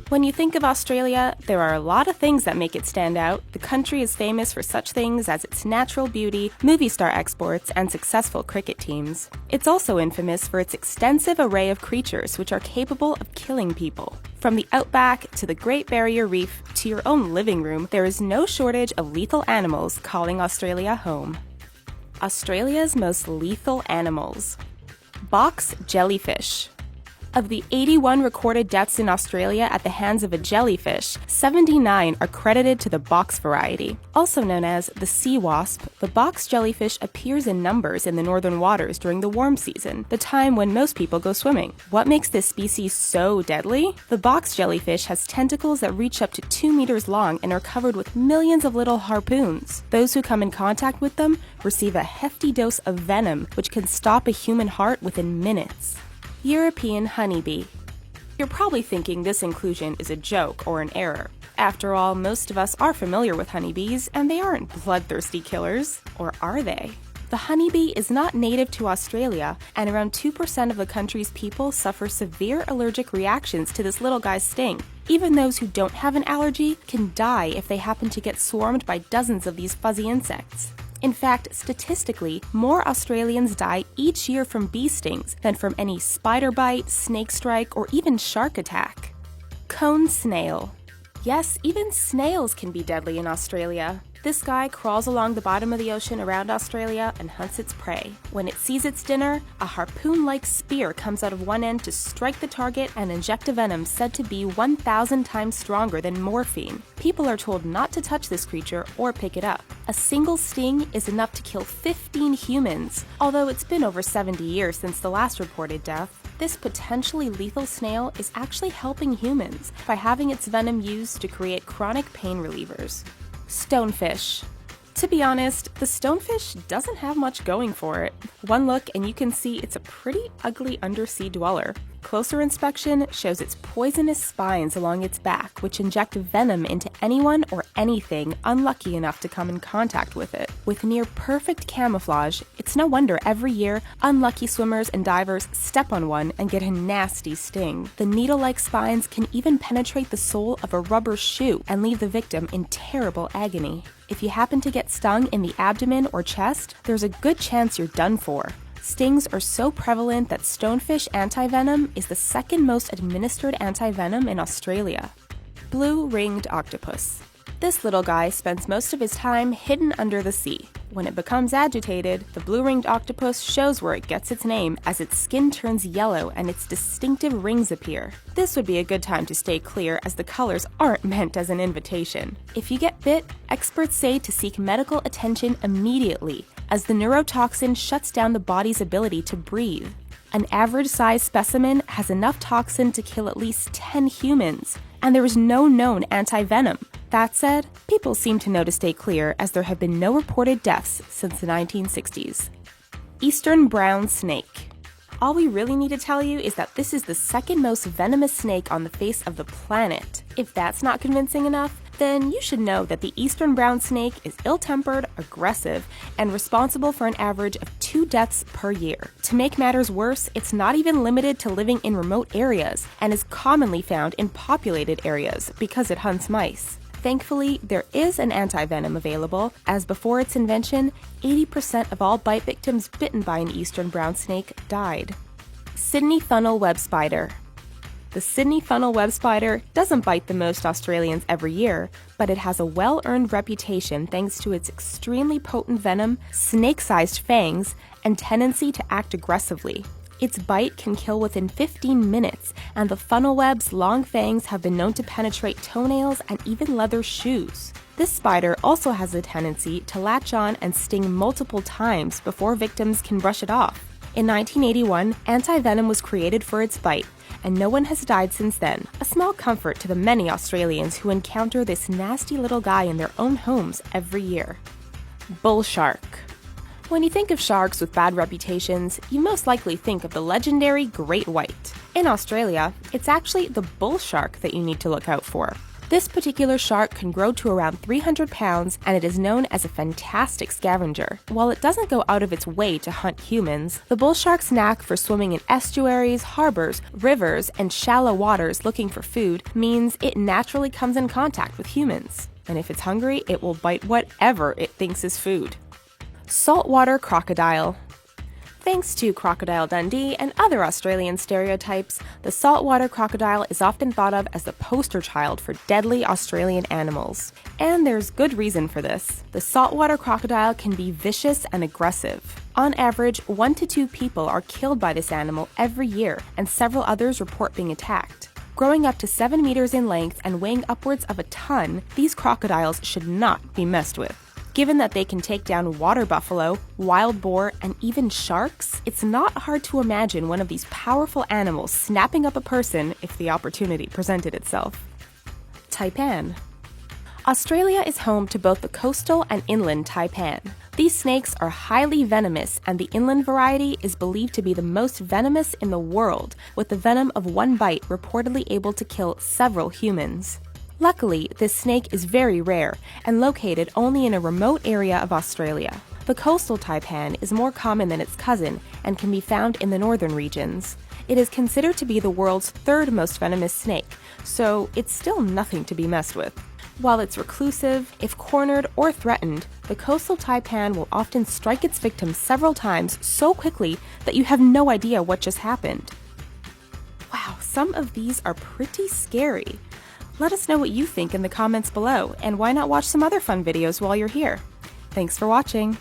When you think of Australia, there are a lot of things that make it stand out. The country is famous for such things as its natural beauty, movie star exports, and successful cricket teams. It's also infamous for its extensive array of creatures which are capable of killing people. From the outback to the Great Barrier Reef to your own living room, there is no shortage of lethal animals calling Australia home. Australia's most lethal animals. Box jellyfish. Of the 81 recorded deaths in Australia at the hands of a jellyfish, 79 are credited to the box variety. Also known as the sea wasp, the box jellyfish appears in numbers in the northern waters during the warm season, the time when most people go swimming. What makes this species so deadly? The box jellyfish has tentacles that reach up to 2 meters long and are covered with millions of little harpoons. Those who come in contact with them receive a hefty dose of venom, which can stop a human heart within minutes. European honeybee. You're probably thinking this inclusion is a joke or an error. After all, most of us are familiar with honeybees, and they aren't bloodthirsty killers. Or are they? The honeybee is not native to Australia, and around 2% of the country's people suffer severe allergic reactions to this little guy's sting. Even those who don't have an allergy can die if they happen to get swarmed by dozens of these fuzzy insects. In fact, statistically, more Australians die each year from bee stings than from any spider bite, snake strike, or even shark attack. Cone snail. Yes, even snails can be deadly in Australia. This guy crawls along the bottom of the ocean around Australia and hunts its prey. When it sees its dinner, a harpoon-like spear comes out of one end to strike the target and inject a venom said to be 1,000 times stronger than morphine. People are told not to touch this creature or pick it up. A single sting is enough to kill 15 humans. Although it's been over 70 years since the last reported death, this potentially lethal snail is actually helping humans by having its venom used to create chronic pain relievers. Stonefish. To be honest, the stonefish doesn't have much going for it. One look and you can see it's a pretty ugly undersea dweller. Closer inspection shows its poisonous spines along its back, which inject venom into anyone or anything unlucky enough to come in contact with it. With near perfect camouflage, it's no wonder every year unlucky swimmers and divers step on one and get a nasty sting. The needle-like spines can even penetrate the sole of a rubber shoe and leave the victim in terrible agony. If you happen to get stung in the abdomen or chest, there's a good chance you're done for. Stings are so prevalent that stonefish antivenom is the second most administered antivenom in Australia. Blue-ringed octopus. This little guy spends most of his time hidden under the sea. When it becomes agitated, the blue-ringed octopus shows where it gets its name as its skin turns yellow and its distinctive rings appear. This would be a good time to stay clear as the colors aren't meant as an invitation. If you get bit, experts say to seek medical attention immediately, as the neurotoxin shuts down the body's ability to breathe. An average-sized specimen has enough toxin to kill at least 10 humans, and there is no known antivenom. That said, people seem to know to stay clear as there have been no reported deaths since the 1960s. Eastern brown snake. All we really need to tell you is that this is the second most venomous snake on the face of the planet. If that's not convincing enough, then you should know that the eastern brown snake is ill-tempered, aggressive, and responsible for an average of 2 deaths per year. To make matters worse, it's not even limited to living in remote areas and is commonly found in populated areas because it hunts mice. Thankfully, there is an antivenom available, as before its invention, 80% of all bite victims bitten by an eastern brown snake died. Sydney funnel web spider. The Sydney funnel web spider doesn't bite the most Australians every year, but it has a well-earned reputation thanks to its extremely potent venom, snake-sized fangs, and tendency to act aggressively. Its bite can kill within 15 minutes, and the funnel web's long fangs have been known to penetrate toenails and even leather shoes. This spider also has a tendency to latch on and sting multiple times before victims can brush it off. In 1981, antivenom was created for its bite, and no one has died since then, a small comfort to the many Australians who encounter this nasty little guy in their own homes every year. Bull shark. When you think of sharks with bad reputations, you most likely think of the legendary great white. In Australia, it's actually the bull shark that you need to look out for. This particular shark can grow to around 300 pounds, and it is known as a fantastic scavenger. While it doesn't go out of its way to hunt humans, the bull shark's knack for swimming in estuaries, harbors, rivers, and shallow waters looking for food means it naturally comes in contact with humans. And if it's hungry, it will bite whatever it thinks is food. Saltwater crocodile. Thanks to Crocodile Dundee and other Australian stereotypes, the saltwater crocodile is often thought of as the poster child for deadly Australian animals. And there's good reason for this. The saltwater crocodile can be vicious and aggressive. On average, 1 to 2 people are killed by this animal every year, and several others report being attacked. Growing up to 7 meters in length and weighing upwards of a ton, these crocodiles should not be messed with. Given that they can take down water buffalo, wild boar, and even sharks, it's not hard to imagine one of these powerful animals snapping up a person if the opportunity presented itself. Taipan. Australia is home to both the coastal and inland taipan. These snakes are highly venomous, and the inland variety is believed to be the most venomous in the world, with the venom of one bite reportedly able to kill several humans. Luckily, this snake is very rare and located only in a remote area of Australia. The coastal taipan is more common than its cousin and can be found in the northern regions. It is considered to be the world's 3rd most venomous snake, so it's still nothing to be messed with. While it's reclusive, if cornered or threatened, the coastal taipan will often strike its victim several times so quickly that you have no idea what just happened. Wow, some of these are pretty scary. Let us know what you think in the comments below, and why not watch some other fun videos while you're here. Thanks for watching!